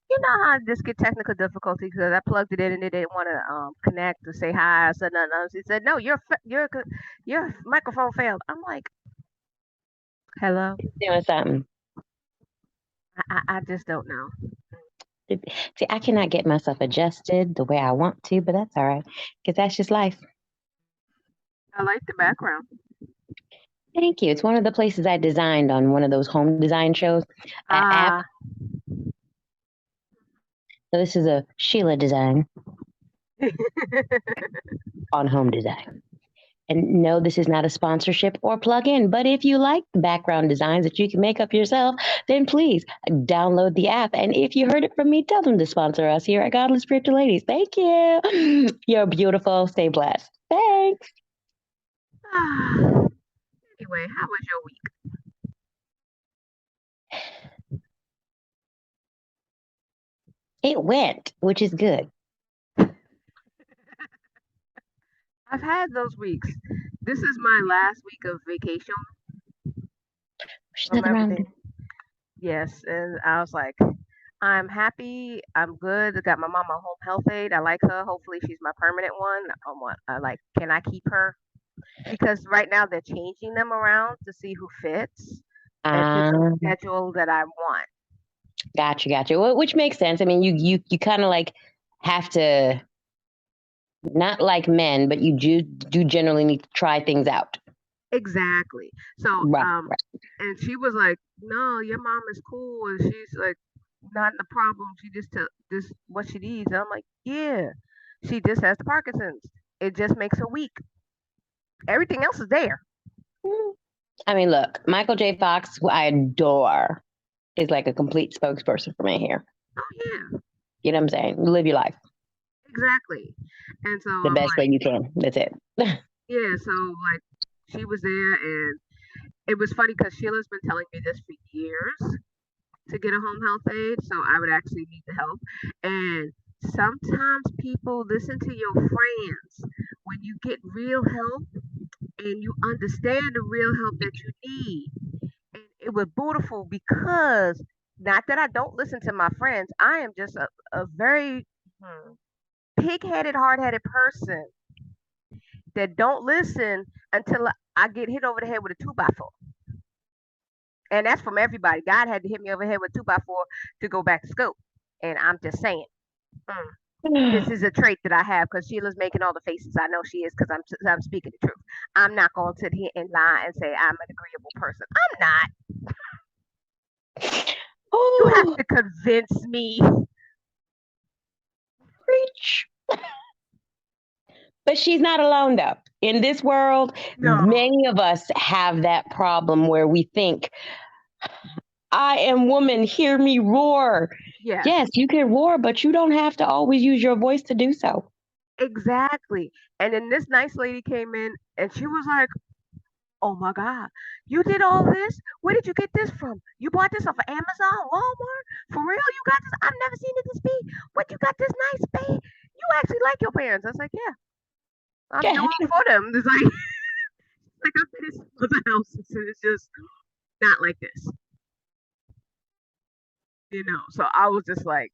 You know how I just get technical difficulty because I plugged it in and it didn't want to connect to say hi. I said nothing else. He said, "No, your microphone failed." I'm like, "Hello." Doing something. I just don't know. See, I cannot get myself adjusted the way I want to, but that's all right because that's just life. I like the background. Thank you. It's one of the places I designed on one of those home design shows, app. Ah, So this is a Sheila design on home design. And no, this is not a sponsorship or plug in, but if you like background designs that you can make up yourself, then please download the app. And if you heard it from me, tell them to sponsor us here at Godless Spiritual Ladies. Thank you. You're beautiful. Stay blessed. Thanks. ah. Anyway, how was your week? It went, which is good. I've had those weeks. This is my last week of vacation There's from nothing wrong with everything. it. Yes, and I was like, I'm happy. I'm good. I got my mom a home health aide. I like her. Hopefully, she's my permanent one. I like. Can I keep her? Because right now they're changing them around to see who fits and fits the Um, schedule that I want. gotcha. Well, which makes sense. I mean, you kind of like have to not like men, but do generally need to try things out. Exactly. So, Right, right. and she was like, "No, your mom is cool, and she's like not the problem. She just tell this what she needs." And I'm like, "Yeah, she just has the Parkinson's. It just makes her weak. Everything else is there." Mm. I mean, look, Michael J. Fox, who I adore, is like a complete spokesperson for me here. Oh yeah, You know what I'm saying? Live your life exactly. And so the I'm best way like, you can. That's it. yeah. So like, she was there, and it was funny because Sheila's been telling me this for years to get a home health aide, so I would actually need the help. And sometimes people listen to your friends when you get real help and you understand the real help that you need. And it was beautiful because not that I don't listen to my friends, I am just a very pig headed, hard headed person that don't listen until I get hit over the head with a 2x4. And that's from everybody. God had to hit me over the head with 2x4 to go back to school. And I'm just saying. Mm. This is a trait that I have because Sheila's making all the faces. I know she is because I'm speaking the truth. I'm not going to sit here and lie and say I'm an agreeable person. I'm not. You have Oh, to convince me. preach. But she's not alone, though. In this world, No. many of us have that problem where we think, I am woman, hear me roar. Yes, Yes, you can roar, but you don't have to always use your voice to do so. exactly. And then this nice lady came in and she was like, "Oh my God, you did all this? Where did you get this from? You bought this off of Amazon, Walmart? For real? You got this? I've never seen it this big. What, you got this nice bag? You actually like your parents?" I was like, "Yeah, I'm doing for them." It's like I've been in some other houses and it's just not like this, you know. So I was just like,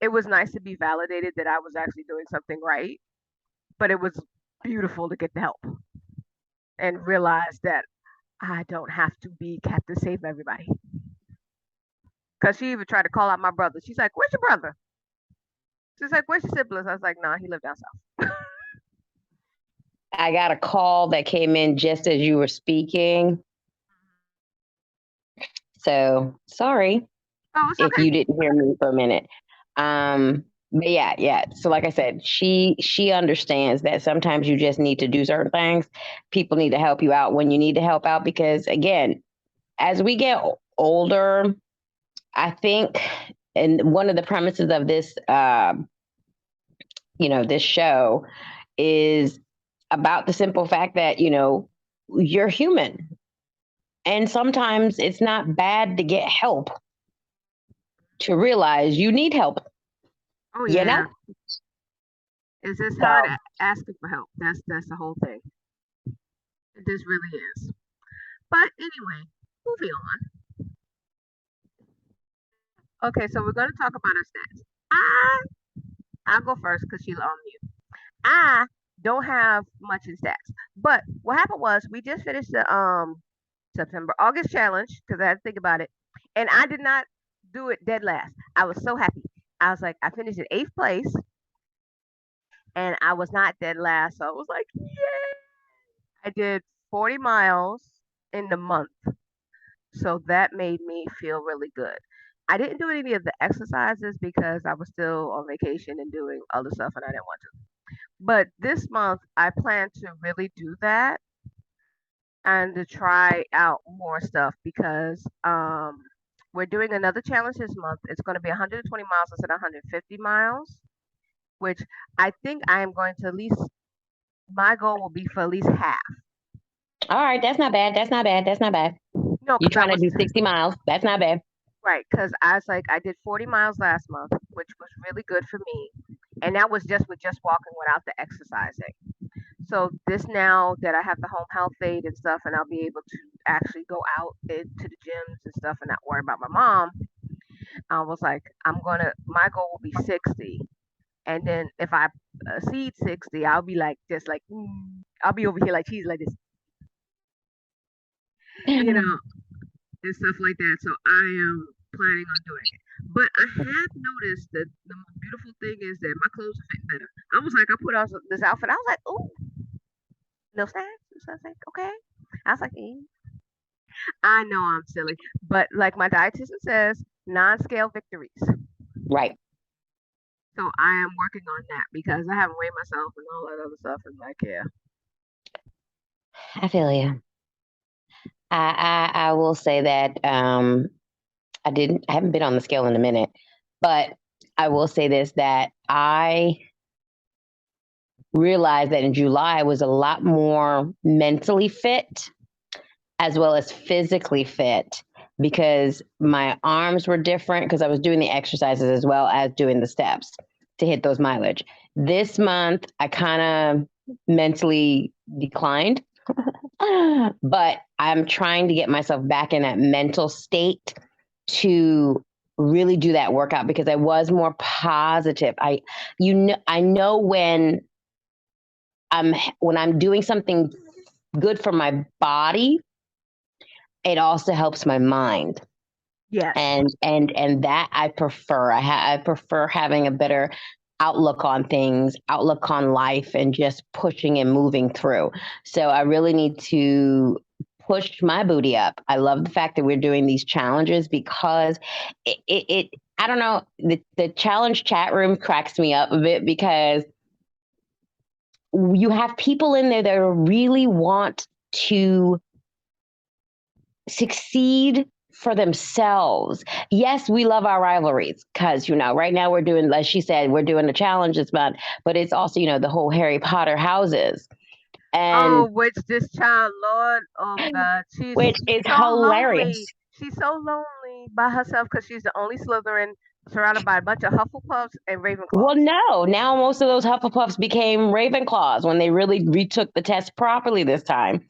it was nice to be validated that I was actually doing something right, but it was beautiful to get the help and realize that I don't have to be Captain Save Everybody. Cause she even tried to call out my brother. She's like, "Where's your brother?" She's like, "Where's your siblings?" I was like, "Nah, he lived down south." I got a call that came in just as you were speaking. So sorry Oh, it's if okay. you didn't hear me for a minute. But yeah. So like I said, she understands that sometimes you just need to do certain things. People need to help you out when you need to help out because again, as we get older, I think, and one of the premises of this, this show is about the simple fact that you're human, and sometimes it's not bad to get help to realize you need help. Oh You yeah, know. it's just hard So asking for help. That's the whole thing. It just really is. But anyway, moving on. Okay, so we're gonna talk about our stats. I I'll go first because she's on mute. I don't have much in stats, but what happened was we just finished the September August challenge because I had to think about it, and I did not do it dead last. I was so happy. I was like, I finished in eighth place, and I was not dead last, so I was like, yay! I did 40 miles in the month. So that made me feel really good. I didn't do any of the exercises because I was still on vacation and doing other stuff and I didn't want to. But this month I plan to really do that and to try out more stuff because we're doing another challenge this month. It's going to be 120 miles instead of 150 miles, which I think I am going to at least my goal will be for at least half. All right, that's not bad. That's not bad. That's not bad. No, You're because I trying to was do 60 miles. That's not bad. right, because I was like, I did 40 miles last month, which was really good for me. And that was just with just walking without the exercising. So this now that I have the home health aid and stuff, and I'll be able to actually go out into the gyms and stuff and not worry about my mom, I was like, my goal will be 60. And then if I exceed 60, I'll be like, just like, I'll be over here like cheese like this, you know, and stuff like that. So I am planning on doing it. But I have noticed that the most beautiful thing is that my clothes are fitting better. I was like, I put on this outfit. I was like, ooh, no snaps. So I was like, okay. I was like, I know I'm silly, but like my dietitian says, non-scale victories. Right. So I am working on that because I haven't weighed myself and all that other stuff. And like, yeah. I feel you. I will say that I haven't been on the scale in a minute, but I will say this that I realized that in July I was a lot more mentally fit as well as physically fit because my arms were different because I was doing the exercises as well as doing the steps to hit those mileage. This month, I kind of mentally declined, but I'm trying to get myself back in that mental state to really do that workout because I was more positive. I know when I'm doing something good for my body, it also helps my mind. Yes. And that I prefer. I prefer having a better outlook on things, outlook on life, and just pushing and moving through. So I really need to push my booty up. I love the fact that we're doing these challenges because it I don't know, the challenge chat room cracks me up a bit because you have people in there that really want to succeed for themselves. Yes, we love our rivalries because, right now we're doing, as she said, we're doing a challenge this month, but it's also, the whole Harry Potter houses. Oh, And which this child, Lord, oh God, which she's is so lonely. hilarious. She's so lonely by herself because she's the only Slytherin surrounded by a bunch of Hufflepuffs and Well, Ravenclaws. no, now most of those Hufflepuffs became Ravenclaws when they really retook the test properly this time.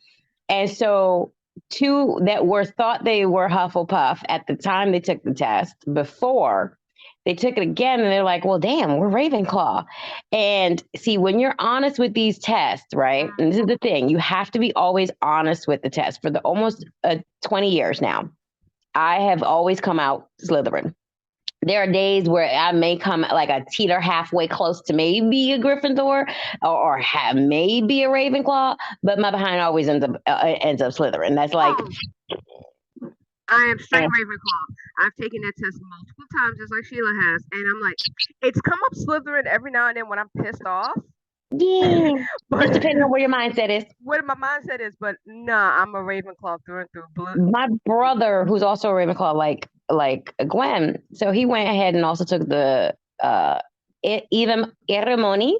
And so, two that were thought they were Hufflepuff at the time they took the test before they took it again, and they're like, well, damn, we're Ravenclaw. And see, when you're honest with these tests, right? And this is the thing, you have to be always honest with the test. For the almost 20 years now, I have always come out Slytherin. There are days where I may come like a teeter halfway close to maybe a Gryffindor or have maybe a Ravenclaw, but my behind always ends up Slytherin. That's like, Oh, I am straight eh, Ravenclaw. I've taken that test multiple times, just like Sheila has, and I'm like, it's come up Slytherin every now and then when I'm pissed off. yeah, But just depending on where your mindset is. what my mindset is, but nah, I'm a Ravenclaw through and through. Blue. My brother, who's also a Ravenclaw, like Gwen, so he went ahead and also took the even Eremoni,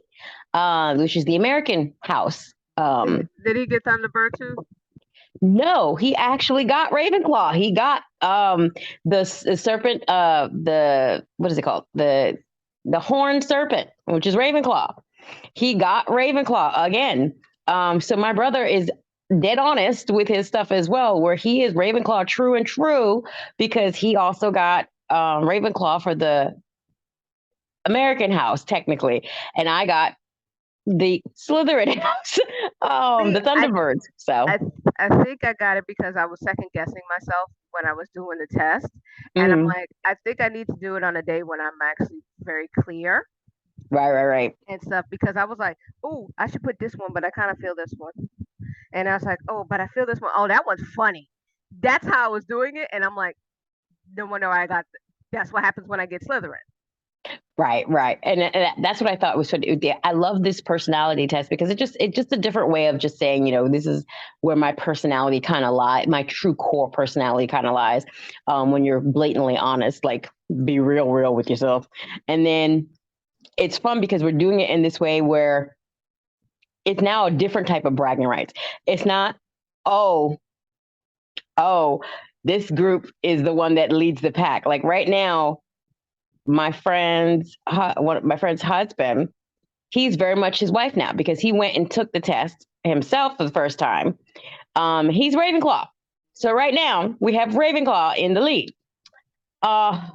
which is the American house. Did he get Thunderbird too? No, he actually got Ravenclaw. He got the serpent, the what is it called? The horned serpent, which is Ravenclaw. He got Ravenclaw again. So my brother is dead honest with his stuff as well, where he is Ravenclaw true and true because he also got Ravenclaw for the American house, technically, and I got the Slytherin house, See, the Thunderbirds. So, I I think I got it because I was second guessing myself when I was doing the test, and I'm mhm. like, I think I need to do it on a day when I'm actually very clear Right, right, right. and stuff because I was like, oh, I should put this one, but I kind of feel this one, and I was like, oh, but I feel this one. Oh, that one's funny. That's how I was doing it, and I'm like, no wonder I got. That's what happens when I get Slytherin. Right, right, and that's what I thought was funny. Yeah, I love this personality test because it's just a different way of just saying, this is where my personality kind of lies, my true core personality kind of lies. When you're blatantly honest, like be real with yourself, and then it's fun because we're doing it in this way where it's now a different type of bragging rights. It's not, oh, oh, this group is the one that leads the pack. Like right now, one of my friend's husband, he's very much his wife now because he went and took the test himself for the first time. He's Ravenclaw. So right now we have Ravenclaw in the lead.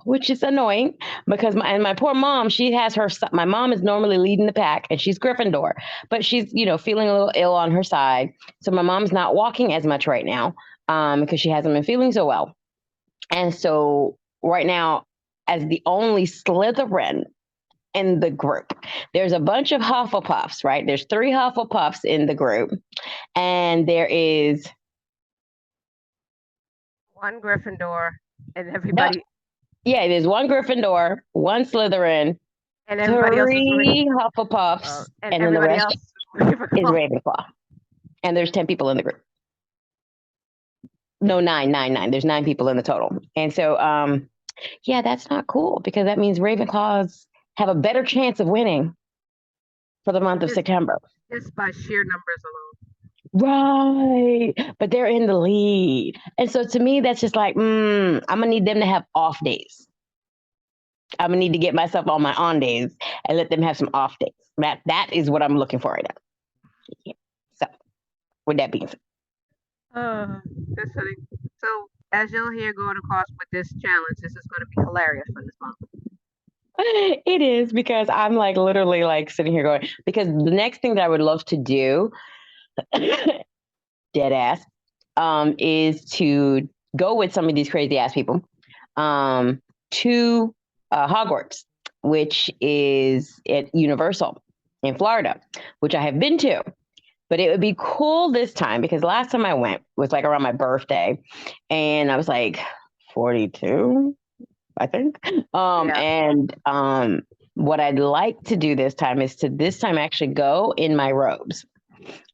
Which is annoying because my poor mom, she has my mom is normally leading the pack and she's Gryffindor, but she's, feeling a little ill on her side. So my mom's not walking as much right now, because she hasn't been feeling so well. And so right now, as the only Slytherin in the group, there's a bunch of Hufflepuffs, right? There's 3 Hufflepuffs in the group, and there is One Gryffindor, and no, everybody yeah, there's 1 Gryffindor, 1 Slytherin, and everybody else is 3 Hufflepuffs, and and then the everybody rest else is Ravenclaw. Ravenclaw. And there's 10 people in the group. No, nine. There's 9 people in the total. And so, yeah, that's not cool because that means Ravenclaws have a better chance of winning for the month of Just September. just by sheer numbers alone. Right. But they're in the lead. And so to me, that's just like, I'm going to need them to have off days. I'm going to need to get myself on my on days and let them have some off days. That is what I'm looking for right now. Yeah. So, with that being said, That's funny. So, as you'll hear going across with this challenge, this is going to be hilarious for this month. it is because I'm like literally like sitting here going, because the next thing that I would love to do, dead ass, is to go with some of these crazy ass people to Hogwarts, which is at Universal in Florida, which I have been to. But it would be cool this time because last time I went was like around my birthday, and I was like 42, I think. Yeah. And what I'd like to do this time is to this time actually go in my robes.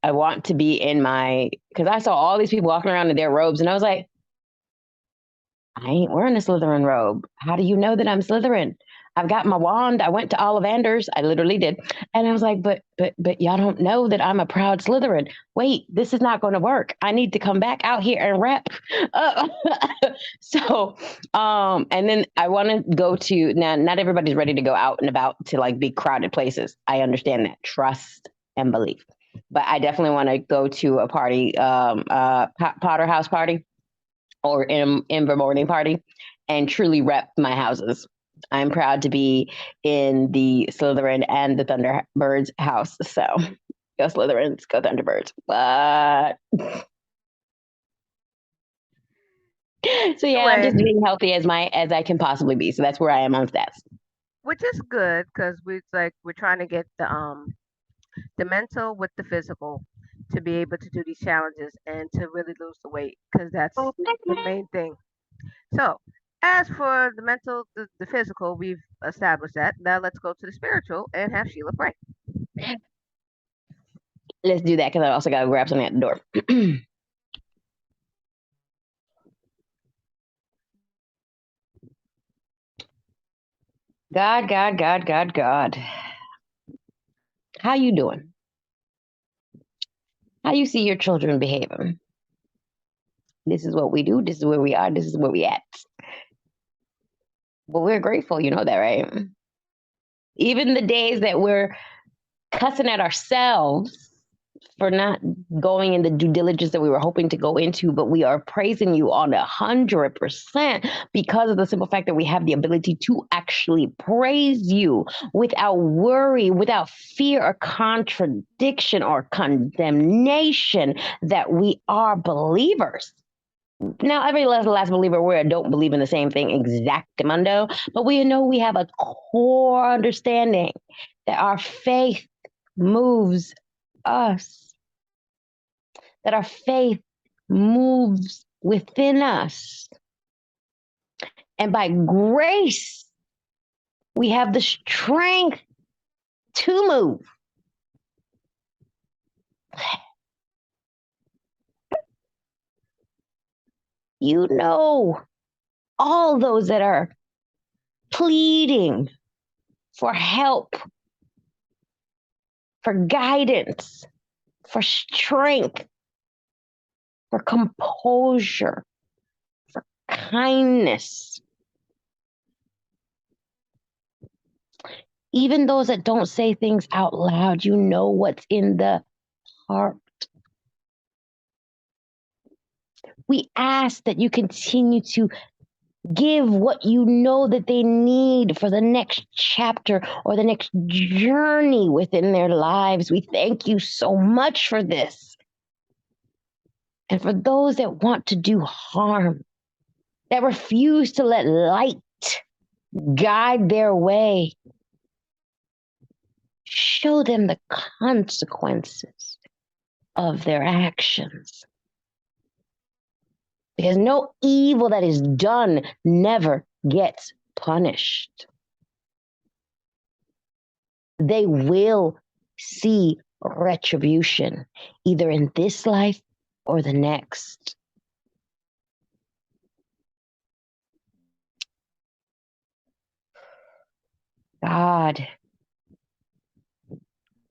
I want to be in because I saw all these people walking around in their robes, and I was like, I ain't wearing a Slytherin robe. How do you know that I'm Slytherin? I've got my wand. I went to Ollivanders. I literally did. And I was like, but y'all don't know that I'm a proud Slytherin. Wait, this is not going to work. I need to come back out here and rep. Uh, so, and then I want to go to, now, not everybody's ready to go out and about to like big crowded places. I understand that. Trust and belief. But I definitely want to go to a party, Potter house party or in the morning party and truly rep my houses. I'm proud to be in the Slytherin and the Thunderbirds house. So go Slytherins, go Thunderbirds. But so yeah, I'm Anyway, just being healthy as I can possibly be. So that's where I am on stats. which is good because we're trying to get the mental with the physical to be able to do these challenges and to really lose the weight because that's the main thing. So, as for the mental, the physical, we've established that. Now let's go to the spiritual and have Sheila pray. Let's do that because I also got to grab something at the door. God. How you doing? How you see your children behaving? This is what we do. This is where we are. This is where we at. But we're grateful, you know that, right? Even the days that we're cussing at ourselves for not going in the due diligence that we were hoping to go into, but we are praising you on 100% because of the simple fact that we have the ability to actually praise you without worry, without fear or contradiction or condemnation, that we are believers. Now, every last believer, we don't believe in the same thing exactamundo, but we know we have a core understanding that our faith moves us, that our faith moves within us. And by grace, we have the strength to move. You know, all those that are pleading for help, for guidance, for strength, for composure, for kindness. Even those that don't say things out loud, you know what's in the heart. We ask that you continue to give what you know that they need for the next chapter or the next journey within their lives. We thank you so much for this. And for those that want to do harm, that refuse to let light guide their way, show them the consequences of their actions. Because no evil that is done never gets punished. They will see retribution, either in this life or the next. God,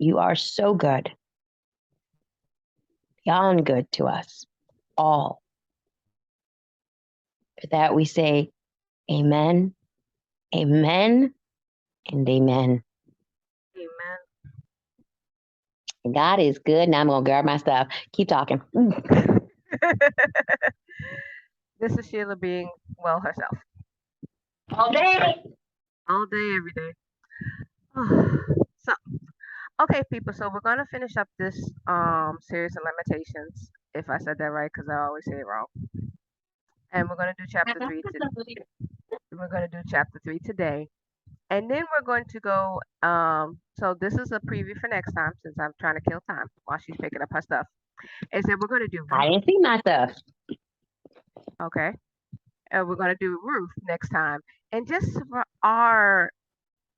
you are so good, beyond good to us all. For that we say amen, amen, and amen. Amen. God is good. Now I'm going to grab my stuff. Keep talking. This is Sheila being well herself. All day. All day, every day. So, okay, people. So we're gonna finish up this series of limitations. If I said that right, because I always say it wrong. And we're gonna do chapter 3 today. We're gonna do chapter 3 today, and then we're going to go. So this is a preview for next time, since I'm trying to kill time while she's picking up her stuff. Is that we're gonna do I Ruth, didn't see my stuff. okay? And we're gonna do Ruth next time, and just for our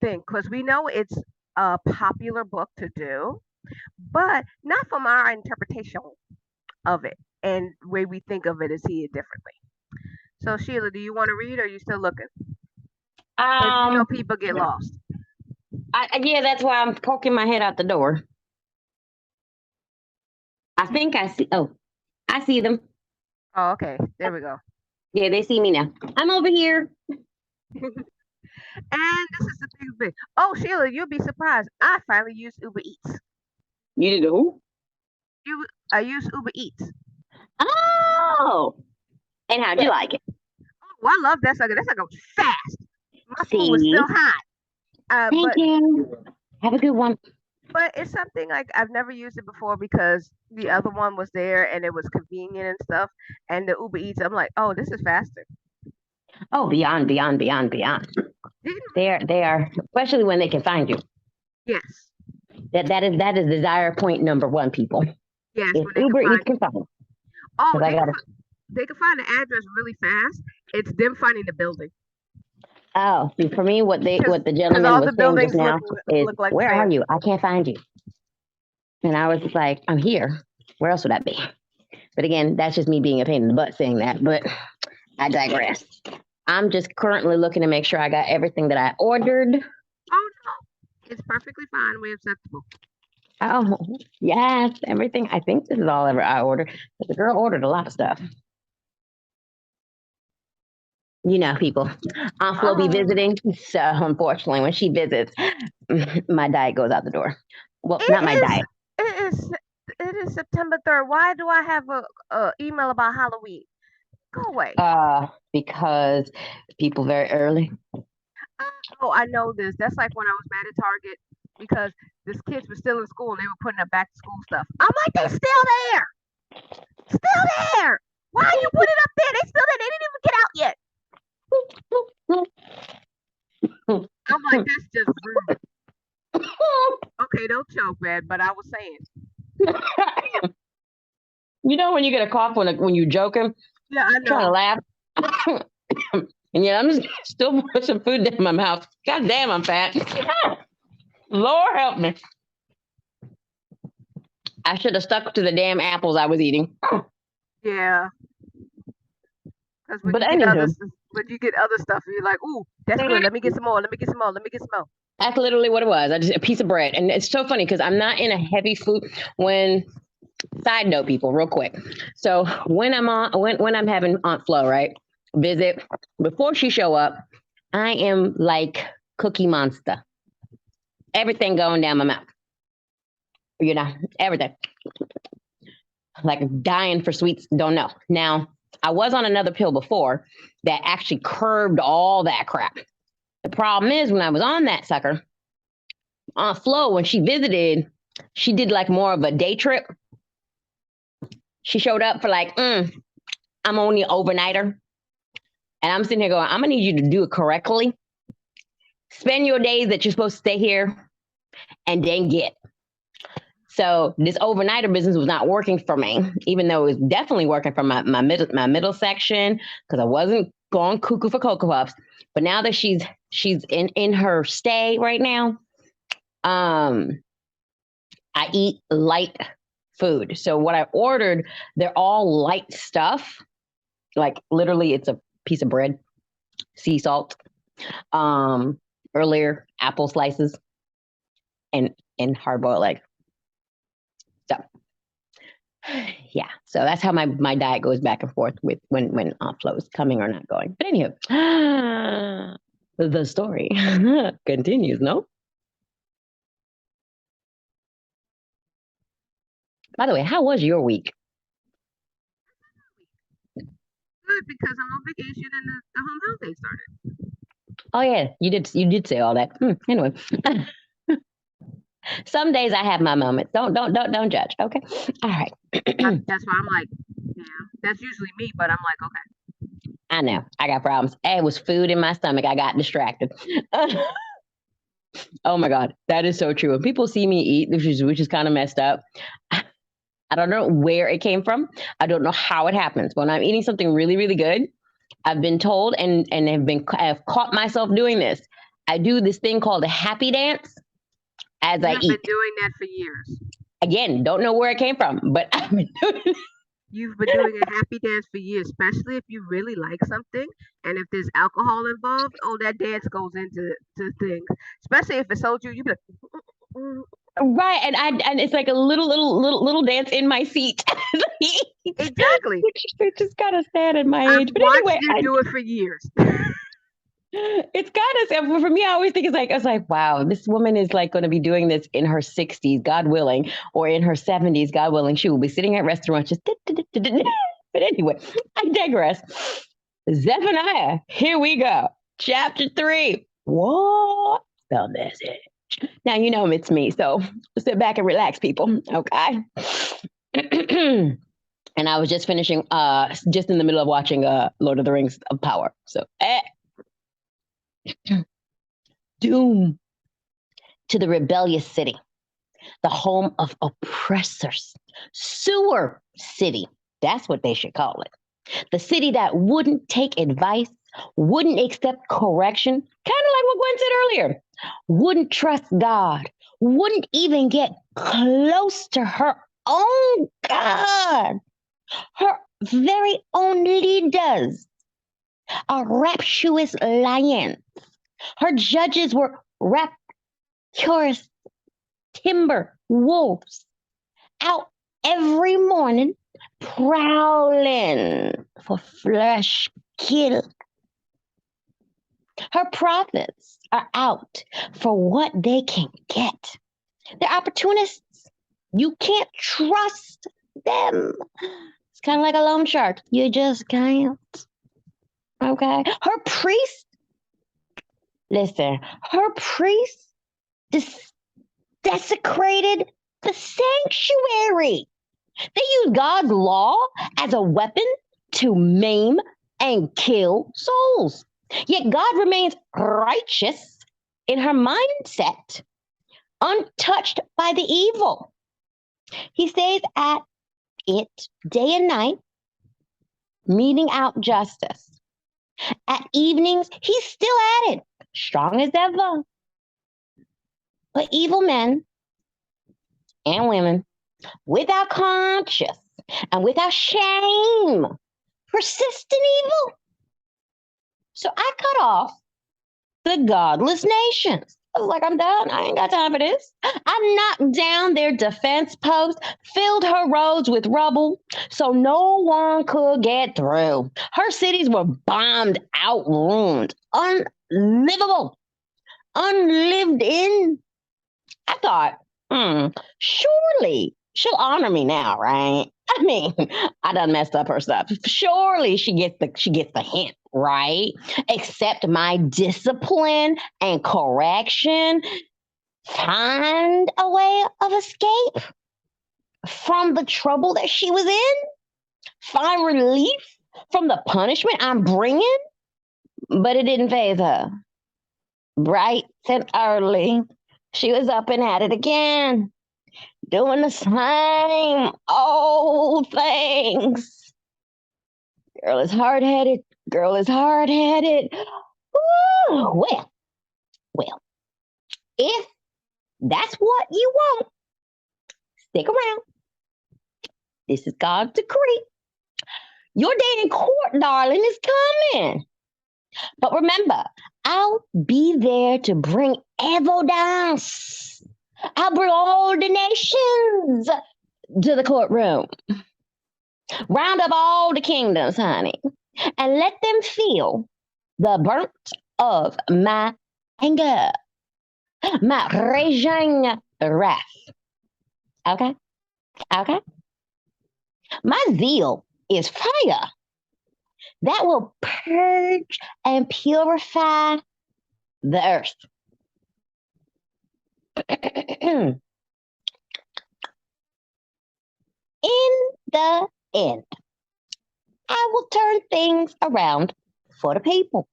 thing, because we know it's a popular book to do, but not from our interpretation of it and way we think of it as here differently. So Sheila, do you want to read or are you still looking? Because you know people get lost. Yeah, that's why I'm poking my head out the door. I think I see. Oh, I see them. Oh, okay. There we go. Yeah, they see me now. I'm over here. And this is the big. Oh, Sheila, you'll be surprised. I finally used Uber Eats. You did who? I used Uber Eats. Oh, and how'd you like it? Oh, I love that sucker. That sucker was fast. My food was See? still hot. Thank you. Have a good one. But it's something like I've never used it before because the other one was there and it was convenient and stuff. And the Uber Eats, I'm like, oh, this is faster. Oh, beyond. They are, especially when they can find you. Yes. That is desire point number one, people. Yes. If Uber Eats can find. Oh, they can find the address really fast. It's them finding the building. Oh, for me, what the gentleman was saying just now is, like where are you? I can't find you. And I was like, I'm here. Where else would I be? But again, that's just me being a pain in the butt saying that. But I digress. I'm just currently looking to make sure I got everything that I ordered. Oh no, it's perfectly fine. We're acceptable. Oh yes, everything. I think this is all ever I ordered. But the girl ordered a lot of stuff. You know, people. Aunt Flo be visiting, so unfortunately, when she visits, my diet goes out the door. Well, not my diet. It is. It is September 3rd. Why do I have a email about Halloween? Go away. Because people very early. Oh, I know this. That's like when I was mad at Target because these kids were still in school and they were putting up back to school stuff. I'm like, they're still there. Still there. Why are you putting it up there? They still there. They didn't even get out yet. I'm like, that's just rude. Okay, don't choke, man. But I was saying. You know when you get a cough when you're joking? Yeah, I know. Trying to laugh. And yet I'm just still pushing food down my mouth. God damn, I'm fat. Lord help me. I should have stuck to the damn apples I was eating. Yeah. Because when, But when you get other stuff, you're like, ooh, that's good. Let me get some more. Let me get some more. Let me get some more. That's literally what it was. I just a piece of bread. And it's so funny because I'm not in a heavy food side note, people, real quick. So when I'm having Aunt Flo, right, visit, before she show up, I am like Cookie Monster. Everything going down my mouth. You know, everything. Like dying for sweets, don't know. Now, I was on another pill before that actually curbed all that crap. The problem is when I was on that sucker, Aunt Flo, when she visited, she did like more of a day trip. She showed up for like, I'm only an overnighter. And I'm sitting here going, I'm gonna need you to do it correctly. Spend your days that you're supposed to stay here and then get. So this overnighter business was not working for me, even though it was definitely working for my middle section because I wasn't going cuckoo for Cocoa Puffs. But now that she's in her stay right now, I eat light food. So what I ordered, they're all light stuff. Like literally, it's a piece of bread, sea salt, earlier apple slices, and hard boiled egg. So yeah, so that's how my diet goes back and forth with when Aunt Flo is coming or not going. But anywho, the story continues. No. By the way, how was your week? Good because I'm on vacation and the home health day started. Oh yeah, you did say all that. Anyway, some days I have my moments. Don't judge. Okay, all right. That's why I'm like, yeah, that's usually me, but I'm like, okay. I know I got problems. It was food in my stomach. I got distracted. Oh my god, that is so true. When people see me eat, which is kind of messed up. I don't know where it came from. I don't know how it happens. When I'm eating something really, really good, I've been told and have caught myself doing this. I do this thing called a happy dance as I eat. You've been doing that for years. Again, don't know where it came from, but I've been doing it. You've been doing a happy dance for years, especially if you really like something and if there's alcohol involved. Oh, that dance goes into things. Especially if it's soju, you be like, right, and it's like a little dance in my seat. Exactly. Which is kind of sad at my age. But watched anyway, you do it for years. It's kind of for me. I always think I was like, wow, this woman is like going to be doing this in her 60s, God willing, or in her 70s, God willing. She will be sitting at restaurants just. But anyway, I digress. Zephaniah, here we go. Chapter 3. What the message? Now you know it's me, so sit back and relax, people. Okay. And I was just finishing, just in the middle of watching Lord of the Rings of Power. So. Doom to the rebellious city, the home of oppressors, sewer city. That's what they should call it. The city that wouldn't take advice, wouldn't accept correction, kind of like what Gwen said earlier, wouldn't trust God, wouldn't even get close to her own God, her very own leaders, are rapturous lions. Her judges were rapturous timber wolves out every morning prowling for flesh kill. Her prophets are out for what they can get. They're opportunists. You can't trust them. It's kind of like a loan shark. You just can't. Okay. Listen, her priest desecrated the sanctuary. They use God's law as a weapon to maim and kill souls. Yet God remains righteous in her mindset, untouched by the evil. He stays at it day and night, meting out justice. At evenings, he's still at it, strong as ever. But evil men and women, without conscience and without shame, persist in evil. So I cut off the godless nations. I was like, I'm done. I ain't got time for this. I knocked down their defense posts, filled her roads with rubble so no one could get through. Her cities were bombed out, ruined, unlivable, unlived in. I thought, surely she'll honor me now, right? I mean, I done messed up her stuff. Surely she gets the hint, right? Accept my discipline and correction. Find a way of escape from the trouble that she was in. Find relief from the punishment I'm bringing. But it didn't faze her. Bright and early, she was up and at it again, doing the same old things. Girl is hard-headed. Ooh, well, if that's what you want, stick around. This is God's decree. Your day in court, darling, is coming. But remember, I'll be there to bring evidence. I'll bring all the nations to the courtroom. Round up all the kingdoms, honey, and let them feel the burnt of my anger, my raging wrath. Okay? Okay? My zeal is fire that will purge and purify the earth. In the end, I will turn things around for the people.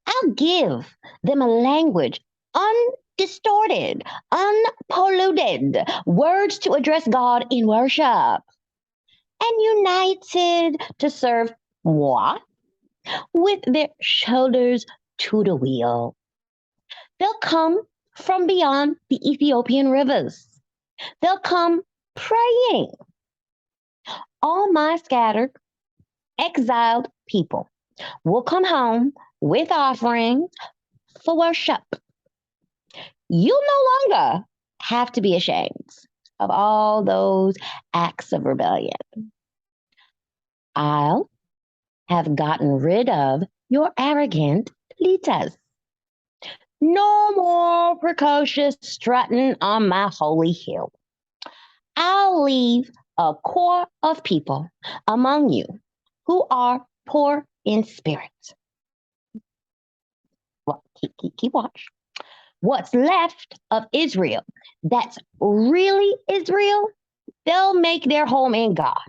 I'll give them a language undistorted, unpolluted, words to address God in worship, and united to serve moi with their shoulders to the wheel. They'll come from beyond the Ethiopian rivers. They'll come praying. All my scattered, exiled people will come home with offerings for worship. You'll no longer have to be ashamed of all those acts of rebellion. I'll have gotten rid of your arrogant leaders. No more precocious strutting on my holy hill. I'll leave a core of people among you who are poor in spirit. Well, keep watch. What's left of Israel that's really Israel, they'll make their home in God.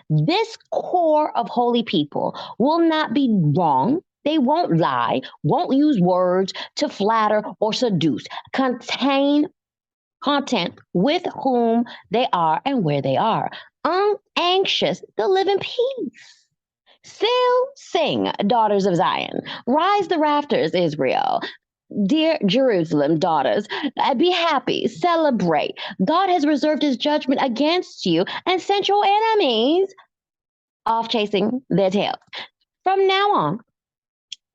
This core of holy people will not be wrong. They won't lie, won't use words to flatter or seduce. Contain content with whom they are and where they are. Anxious to live in peace. Still sing, daughters of Zion. Rise the rafters, Israel. Dear Jerusalem, daughters, be happy, celebrate. God has reserved his judgment against you and sent your enemies off chasing their tails. From now on,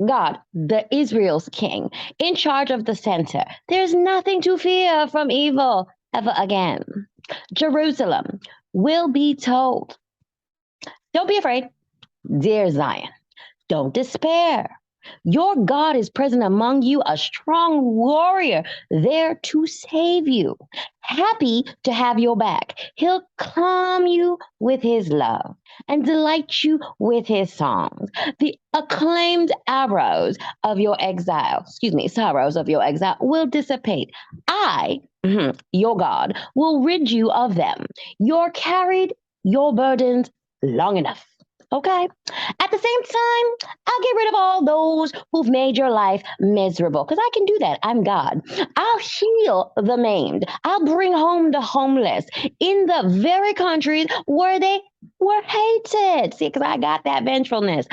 God, the Israel's king, in charge of the center. There's nothing to fear from evil ever again. Jerusalem will be told. Don't be afraid, dear Zion. Don't despair. Your God is present among you, a strong warrior there to save you. Happy to have your back. He'll calm you with his love and delight you with his songs. The acclaimed sorrows of your exile will dissipate. I, your God, will rid you of them. You're carried your burdens long enough. Okay? At the same time, I'll get rid of all those who've made your life miserable because I can do that. I'm God. I'll heal the maimed. I'll bring home the homeless in the very countries where they were hated. See, because I got that vengefulness.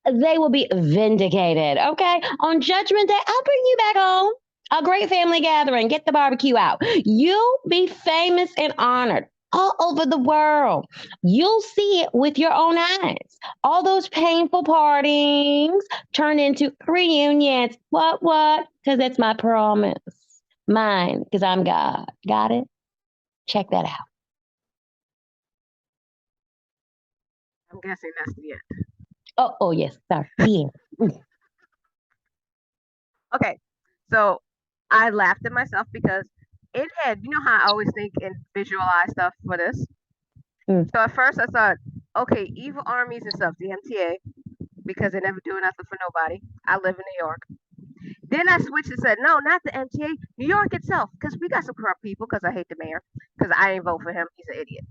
They will be vindicated. Okay? On Judgment Day, I'll bring you back home. A great family gathering. Get the barbecue out. You'll be famous and honored all over the world. You'll see it with your own eyes. All those painful partings turn into reunions. What? Because it's my promise. Mine, because I'm God. Got it? Check that out. I'm guessing that's the end. Oh, yes. Sorry. Yeah. Okay, so I laughed at myself because it had, you know how I always think and visualize stuff for this? Mm. So at first I thought, okay, evil armies and stuff, the MTA, because they never do nothing for nobody. I live in New York. Then I switched and said, no, not the MTA, New York itself, because we got some corrupt people, because I hate the mayor, because I ain't vote for him. He's an idiot.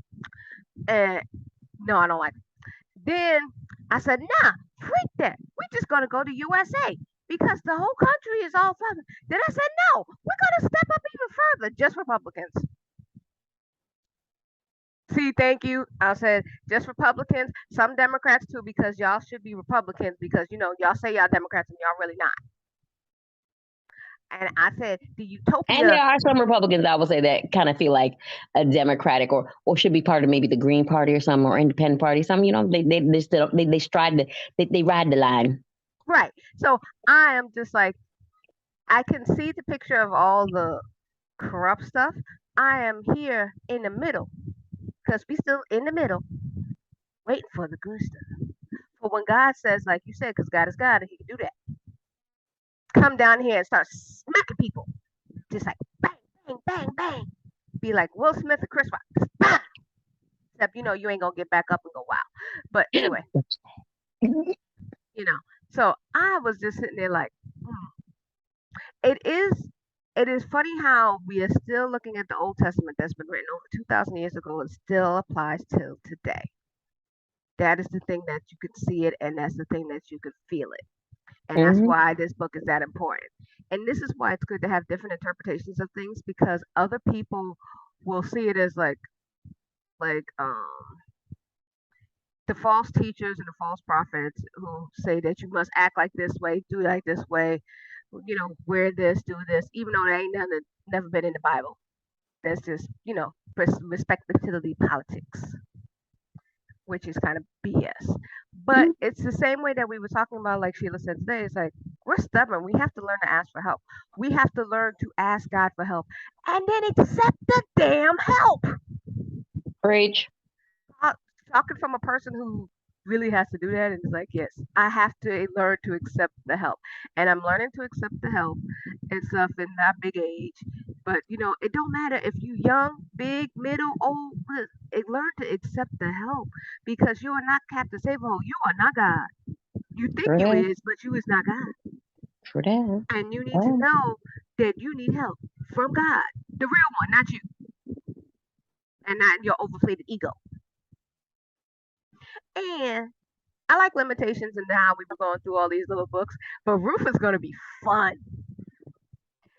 And no, I don't like him. Then I said, nah, freak that. We're just going to go to USA because the whole country is all fucking. Then I said, no, we're going to step up even further, just Republicans. See, thank you. I said just Republicans, some Democrats too, because y'all should be Republicans because y'all say y'all Democrats and y'all really not. And I said the And there utopia, are some Republicans, I would say, that kind of feel like a Democratic or should be part of maybe the Green Party or some or Independent Party. Some, they still they stride they ride the line. right? So I am just like I can see the picture of all the corrupt stuff. I am here in the middle because we still in the middle, waiting for the good stuff. For when God says, like you said, because God is God and He can do that. Come down here and start smacking people, just like bang, bang, bang, bang. Be like Will Smith and Chris Rock. Bang! Except you ain't gonna get back up and go wow. But anyway, you know. So I was just sitting there like, it is funny how we are still looking at the Old Testament that's been written over 2,000 years ago and still applies till today. That is the thing that you could see it, and that's the thing that you could feel it. And that's Mm-hmm. why this book is that important. And this is why it's good to have different interpretations of things because other people will see it as like the false teachers and the false prophets who say that you must act like this way, do like this way, wear this, do this, even though there ain't nothing never been in the Bible. That's just, respectability politics, which is kind of BS. But it's the same way that we were talking about, like Sheila said today. It's like we're stubborn. We have to learn to ask for help. We have to learn to ask God for help and then accept the damn help. Preach. uh, Talking from a person who really has to do that and is like, yes, I have to learn to accept the help, and I'm learning to accept the help and stuff in that big age. But it don't matter if you young, big, middle, old. Learn to accept the help because you are not Captain Save-A-Hole. You are not God. You think True you that. is, but you is not God, True that. and you need to Oh. know that you need help from God, the real one, not you, and not your overinflated ego. And I like limitations and how we were going through all these little books, but Roof is going to be fun.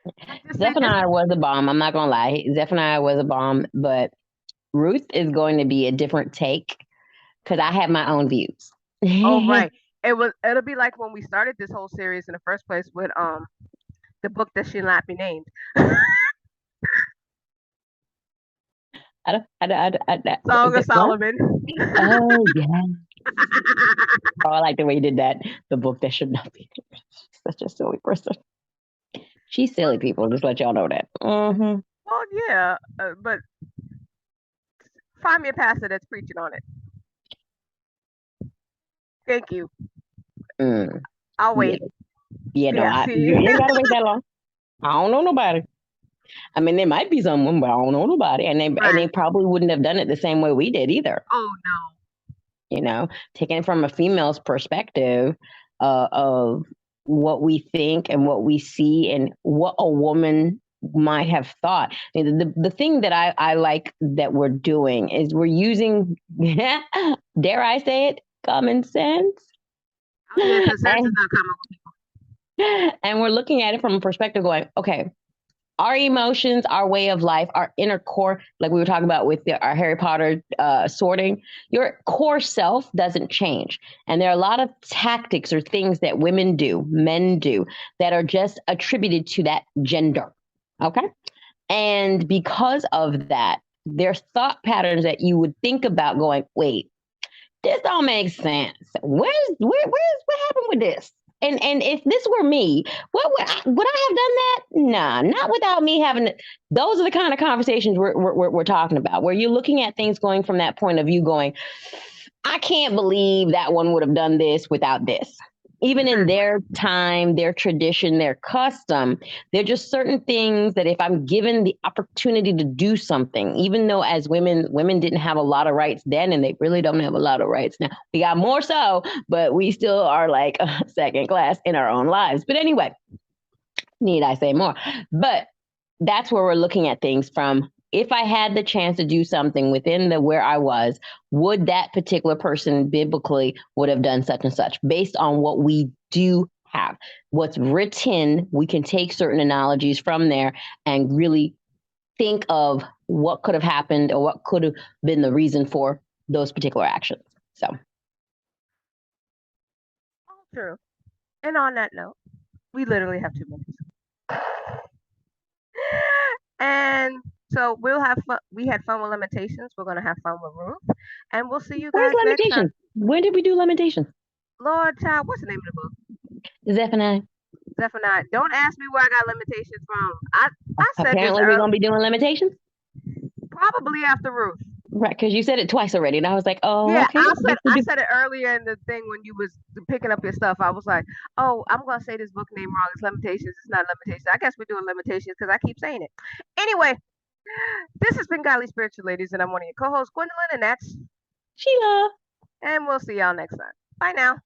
I just say this. Zephaniah was a bomb. I'm not gonna lie. Zephaniah was a bomb, but Ruth is going to be a different take because I have my own views. Oh right, it'll be like when we started this whole series in the first place with the book that should not be named, Song of What? Solomon. Oh yeah. Oh, I like the way you did that. The book that should not be. Such a silly person. She's silly, people. Just let y'all know that. Mm-hmm. Well, yeah, but find me a pastor that's preaching on it. Thank you. Mm. I'll Yeah. wait. You know, Yeah, you see. ain't gotta wait that long. I don't know nobody. I mean, there might be someone, but I don't know nobody, and they Right. probably wouldn't have done it the same way we did either. Oh no. You know, taking it from a female's perspective of what we think and what we see and what a woman might have thought. The thing that I like that we're doing is we're using, dare I say it, common sense. Oh yeah, because sense is And, not common with people. and we're looking at it from a perspective going, okay, our emotions, our way of life, our inner core, like we were talking about with our Harry Potter sorting, your core self doesn't change. And there are a lot of tactics or things that women do, men do, that are just attributed to that gender. Okay. And because of that, there's thought patterns that you would think about going, wait, this don't make sense. What happened with this? And if this were me, what would I have done that? Nah, not without me having. Those are the kind of conversations we're talking about, where you're looking at things going from that point of view, going, I can't believe that one would have done this without this. Even in Exactly. their time, their tradition, their custom, there are just certain things that if I'm given the opportunity to do something, even though as women didn't have a lot of rights then, and they really don't have a lot of rights now. We got more so, but we still are like second class in our own lives. But anyway, need I say more? But that's where we're looking at things from. If I had the chance to do something within the where I was, would that particular person biblically would have done such and such based on what we do have? What's written, we can take certain analogies from there and really think of what could have happened or what could have been the reason for those particular actions. So Oh, true. And on that note, we literally have 2 minutes. And so we'll have fun. We had fun with limitations. We're gonna have fun with Ruth, and we'll see you where's guys next time. lamentations? When did we do lamentations? Lord child, what's the name of the book? Zephaniah. Zephaniah. Don't ask me where I got limitations from. I said this Apparently we're earlier, gonna be doing limitations. probably after Ruth. Right, because you said it twice already, and I was like, "Oh, Yeah, okay." I said it earlier in the thing when you was picking up your stuff. I was like, oh, I'm gonna say this book name wrong. It's Limitations. It's not Limitations. I guess we're doing Limitations because I keep saying it. Anyway, this has been Godly Spiritual Ladies, and I'm one of your co-hosts, Gwendolyn, and that's Sheila. and we'll see y'all next time. Bye now.